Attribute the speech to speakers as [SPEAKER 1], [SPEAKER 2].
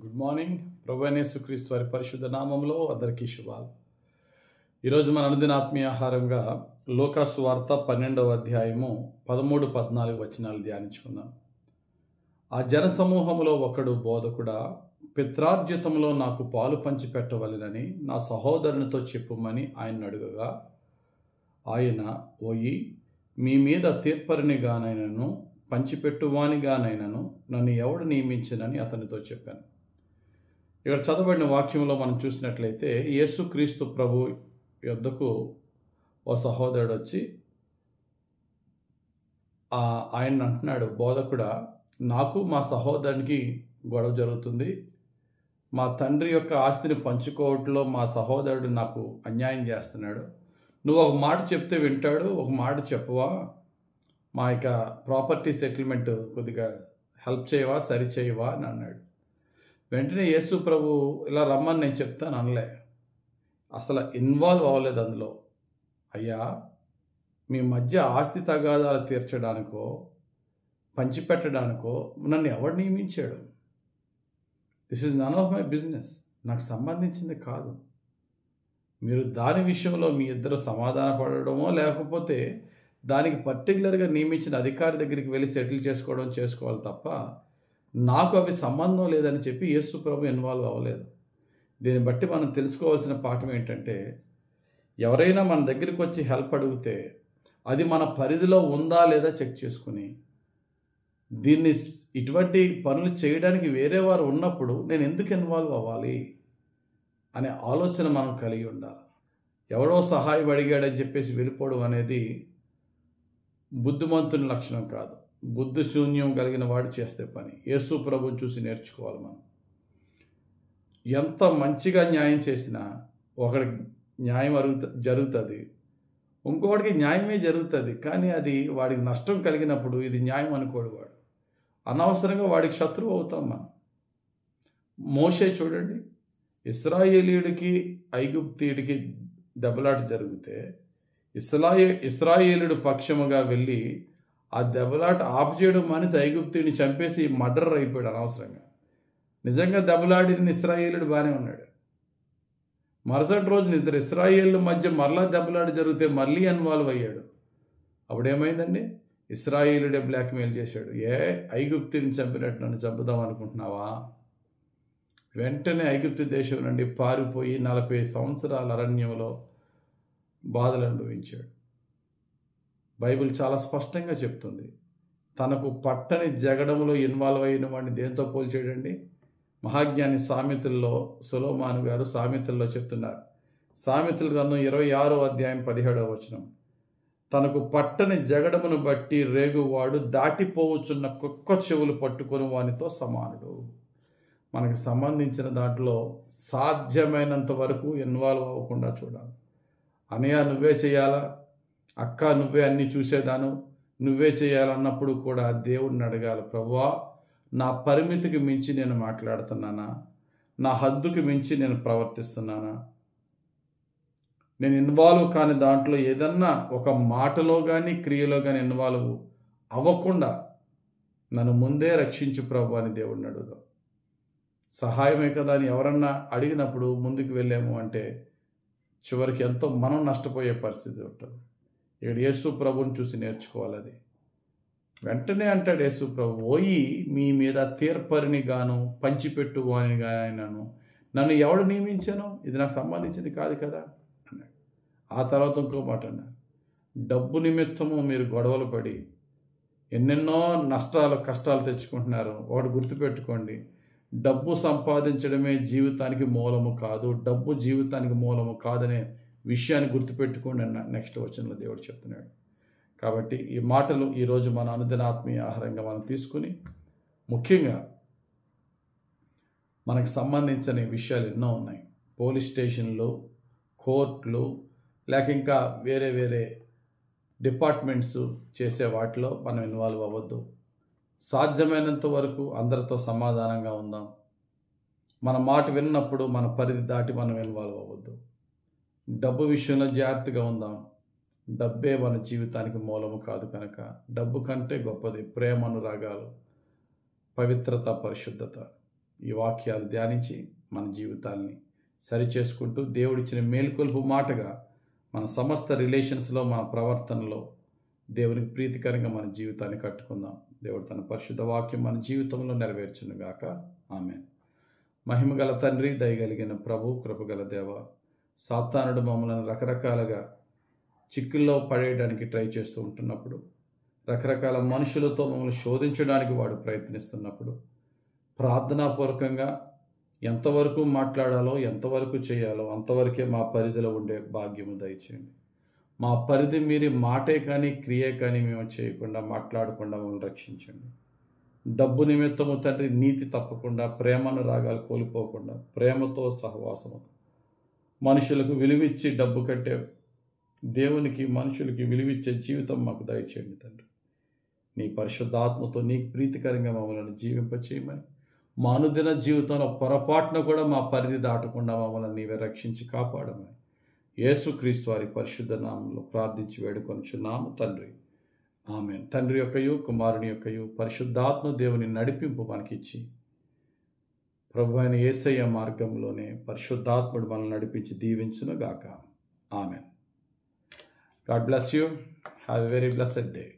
[SPEAKER 1] Good morning. ప్రభువైన యేసుక్రీస్తు వారి పరిశుద్ధ నామములో అందరికీ శుభాలు. ఈరోజు మన అనుదిన ఆత్మీయ ఆహారంగా లూకాసు వార్త 12వ అధ్యాయము 13-14 వచనాలు ధ్యానించుకుందాం. ఆ జనసమూహములో ఒకడు బోధకుడా, పిత్రార్జితంలో నాకు పాలు పంచి పెట్టవలెనని నా సహోదరునితో చెప్పుమని ఆయన అడుగగా, ఆయన ఓయి మీ మీద తీర్పరినిగానైనను పంచిపెట్టువానిగానైనను నన్ను ఎవడు నియమించినని అతనితో చెప్పాను. ఇక్కడ చదవబడిన వాక్యంలో మనం చూసినట్లయితే యేసుక్రీస్తు ప్రభు యొద్దకు ఓ సహోదరుడు వచ్చి ఆయన అంటున్నాడు, బోధకుడా, నాకు మా సహోదరునికి గొడవ జరుగుతుంది. మా తండ్రి యొక్క ఆస్తిని పంచుకోవట్లో మా సహోదరుడు నాకు అన్యాయం చేస్తున్నాడు. నువ్వు ఒక మాట చెప్తే వింటాడు, ఒక మాట చెప్పవా? మా యొక్క ప్రాపర్టీ సెటిల్మెంట్ కొద్దిగా హెల్ప్ చేయవా, సరి చేయవా అని అన్నాడు. వెంటనే యేసు ప్రభు ఇలా రమ్మని నేను చెప్తాను అనలే, అసలు ఇన్వాల్వ్ అవ్వలేదు అందులో. అయ్యా, మీ మధ్య ఆస్తి తగాదాలు తీర్చడానికో పంచిపెట్టడానికో నన్ను ఎవడు నియమించాడు? This is none of my business, నాకు సంబంధించింది కాదు. మీరు దాని విషయంలో మీ ఇద్దరు సమాధాన పడడమో లేకపోతే దానికి పర్టికులర్గా నియమించిన అధికారి దగ్గరికి వెళ్ళి సెటిల్ చేసుకోవాలి తప్ప నాకు అవి సంబంధం లేదని చెప్పి యేసు ప్రభు ఇన్వాల్వ్ అవ్వలేదు. దీన్ని బట్టి మనం తెలుసుకోవాల్సిన పాఠం ఏంటంటే, ఎవరైనా మన దగ్గరికి వచ్చి హెల్ప్ అడిగితే అది మన పరిధిలో ఉందా లేదా చెక్ చేసుకుని, దీన్ని ఇటువంటి పనులు చేయడానికి వేరే వారు ఉన్నప్పుడు నేను ఎందుకు ఇన్వాల్వ్ అవ్వాలి అనే ఆలోచన మనం కలిగి ఉండాలి. ఎవడో సహాయం అడిగాడని చెప్పేసి వెళ్ళిపోవడం అనేది బుద్ధిమంతుని లక్షణం కాదు. బుద్ధి శూన్యం కలిగిన వాడు చేస్తే పని. యేసు ప్రభుని చూసి నేర్చుకోవాలి మనం. ఎంత మంచిగా న్యాయం చేసినా ఒకడికి న్యాయం జరుగుతుంది, ఇంకొకటికి న్యాయమే జరుగుతుంది, కానీ అది వాడికి నష్టం కలిగినప్పుడు ఇది న్యాయం అనుకోడు. వాడు అనవసరంగా వాడికి శత్రువు అవుతాం మనం. మోషే చూడండి, ఇశ్రాయేలీయుడికి ఐగుప్తీయుడికి దెబ్బలాట జరిగితే ఇశ్రాయేలుడు పక్షముగా వెళ్ళి ఆ దెబ్బలాట ఆపుచేయడం మానేసి ఐగుప్తుని చంపేసి మర్డర్ అయిపోయాడు అనవసరంగా. నిజంగా దెబ్బలాడిన ఇశ్రాయేలుడు బాగానే ఉన్నాడు. మరుసటి రోజున ఇద్దరు ఇశ్రాయేళ్ళ మధ్య మరలా దెబ్బలాట జరిగితే మళ్ళీ ఇన్వాల్వ్ అయ్యాడు. అప్పుడేమైందండి? ఇశ్రాయేలుడే బ్లాక్మెయిల్ చేశాడు. ఐగుప్తుని చంపినట్టు నన్ను చంపుదాం అనుకుంటున్నావా? వెంటనే ఐగుప్తు దేశం నుండి పారిపోయి 40 సంవత్సరాల అరణ్యంలో బాధలు అనుభవించాడు. బైబిల్ చాలా స్పష్టంగా చెప్తుంది, తనకు పట్టని జగడంలో ఇన్వాల్వ్ అయిన వాడిని దేంతో పోల్చేయడండి? మహాజ్ఞాని సామెతల్లో సొలొమోను గారు సామెతల్లో చెప్తున్నారు. సామెతల గ్రంథం 26వ అధ్యాయం 17వ వచనం, తనకు పట్టని జగడమును బట్టి రేగువాడు దాటిపోవచ్చున్న కుక్క చెవులు పట్టుకొని వానితో సమానుడు. మనకు సంబంధించిన దాంట్లో సాధ్యమైనంత వరకు ఇన్వాల్వ్ అవ్వకుండా చూడాలి. అనయ్య నువ్వే చేయాలా, అక్క నువ్వే అన్నీ చూసేదాను, నువ్వే చేయాలన్నప్పుడు కూడా దేవుడిని అడగాలి, ప్రభువా నా పరిమితికి మించి నేను మాట్లాడుతున్నానా? నా హద్దుకి మించి నేను ప్రవర్తిస్తున్నానా? నేను ఇన్వాల్వ్ కాని దాంట్లో ఏదన్నా ఒక మాటలో కానీ క్రియలో కానీ ఇన్వాల్వ్ అవ్వకుండా నన్ను ముందే రక్షించు ప్రభు అని దేవుడిని అడుగుదాం. సహాయమే కదా అని ఎవరన్నా అడిగినప్పుడు ముందుకు వెళ్ళాము అంటే చివరికి ఎంతో మనం నష్టపోయే పరిస్థితి ఉంటుంది. ఇక్కడ యేసు ప్రభుని చూసి నేర్చుకోవాలి. అది వెంటనే అంటాడు యేసు ప్రభు, ఓయి మీ మీద తీర్పరిని గాను పంచిపెట్టువాని గాను నన్ను ఎవడు నియమించాను? ఇది నాకు సంబంధించింది కాదు కదా అన్నాడు. ఆ తర్వాత ఇంకో మాట అన్నాడు, డబ్బు నిమిత్తము మీరు గొడవలు పడి ఎన్నెన్నో కష్టాలు తెచ్చుకుంటున్నారు. ఒకటి గుర్తుపెట్టుకోండి, డబ్బు సంపాదించడమే జీవితానికి మూలము కాదు, డబ్బు జీవితానికి మూలము కాదనే విషయాన్ని గుర్తుపెట్టుకోండి అన్న నెక్స్ట్ వచనంలో దేవుడు చెప్తున్నాడు. కాబట్టి ఈ మాటలు ఈరోజు మన అనుదిన ఆత్మీయ ఆహారంగా మనం తీసుకుని, ముఖ్యంగా మనకు సంబంధించిన విషయాలు ఎన్నో ఉన్నాయి. పోలీస్ స్టేషన్లు, కోర్టులు, లేక ఇంకా వేరే వేరే డిపార్ట్మెంట్స్ చేసే వాటిలో మనం ఇన్వాల్వ్ అవ్వద్దు. సాధ్యమైనంత వరకు అందరితో సమాధానంగా ఉందాం. మన మాట విన్నప్పుడు మన పరిధి దాటి మనం ఇన్వాల్వ్ అవ్వద్దు. డబ్బు విషయంలో జాగ్రత్తగా ఉందాం. డబ్బే మన జీవితానికి మూలము కాదు కనుక డబ్బు కంటే గొప్పది ప్రేమ, అనురాగాలు, పవిత్రత, పరిశుద్ధత. ఈ వాక్యాలు ధ్యానించి మన జీవితాల్ని సరిచేసుకుంటూ దేవుడిచ్చిన మేలుకొల్పు మాటగా మన సమస్త రిలేషన్స్లో, మన ప్రవర్తనలో దేవునికి ప్రీతికరంగా మన జీవితాన్ని కట్టుకుందాం. దేవుడు తన పరిశుద్ధ వాక్యం మన జీవితంలో నెరవేర్చునుగాక. ఆమేన్. మహిమగల తండ్రి, దయగలిగిన ప్రభు, కృపగల దేవ, సాతానుడు మమ్మల్ని రకరకాలుగా చిక్కుల్లో పడేయడానికి ట్రై చేస్తూ ఉంటున్నప్పుడు, రకరకాల మనుషులతో మమ్మల్ని శోధించడానికి వాడు ప్రయత్నిస్తున్నప్పుడు, ప్రార్థనాపూర్వకంగా ఎంతవరకు మాట్లాడాలో, ఎంతవరకు చేయాలో అంతవరకే మా పరిధిలో ఉండే భాగ్యము దయచేయండి. మా పరిధి మీరి మాటే కానీ క్రియే కానీ మేము చేయకుండా, మాట్లాడకుండా మమ్మల్ని రక్షించండి. డబ్బు నిమిత్తము తండ్రి నీతి తప్పకుండా, ప్రేమను రాగాలు కోల్పోకుండా, ప్రేమతో సహవాసము, మనుషులకు విలువిచ్చి డబ్బు కంటే దేవునికి మనుషులకి విలువిచ్చే జీవితం మాకు దయచేయండి తండ్రి. నీ పరిశుద్ధాత్మతో నీకు ప్రీతికరంగా మమ్మల్ని జీవింపచేయమని, మా అనుదిన జీవితంలో పొరపాటున కూడా మా పరిధి దాటకుండా మమ్మల్ని నీవే రక్షించి కాపాడమని యేసుక్రీస్తు వారి పరిశుద్ధ నామంలో ప్రార్థించి వేడుకొనుచున్నాము తండ్రి. ఆమేన్. తండ్రి యొక్కయు, కుమారుని యొక్కయు, పరిశుద్ధాత్మ దేవుని నడిపింపు మనకిచ్చి, ప్రభు అయిన యేసయ్య మార్గంలోనే పరిశుద్ధాత్ముడు మనల్ని నడిపించి దీవించును గాక. ఆమేన్. God bless you. Have a very blessed day.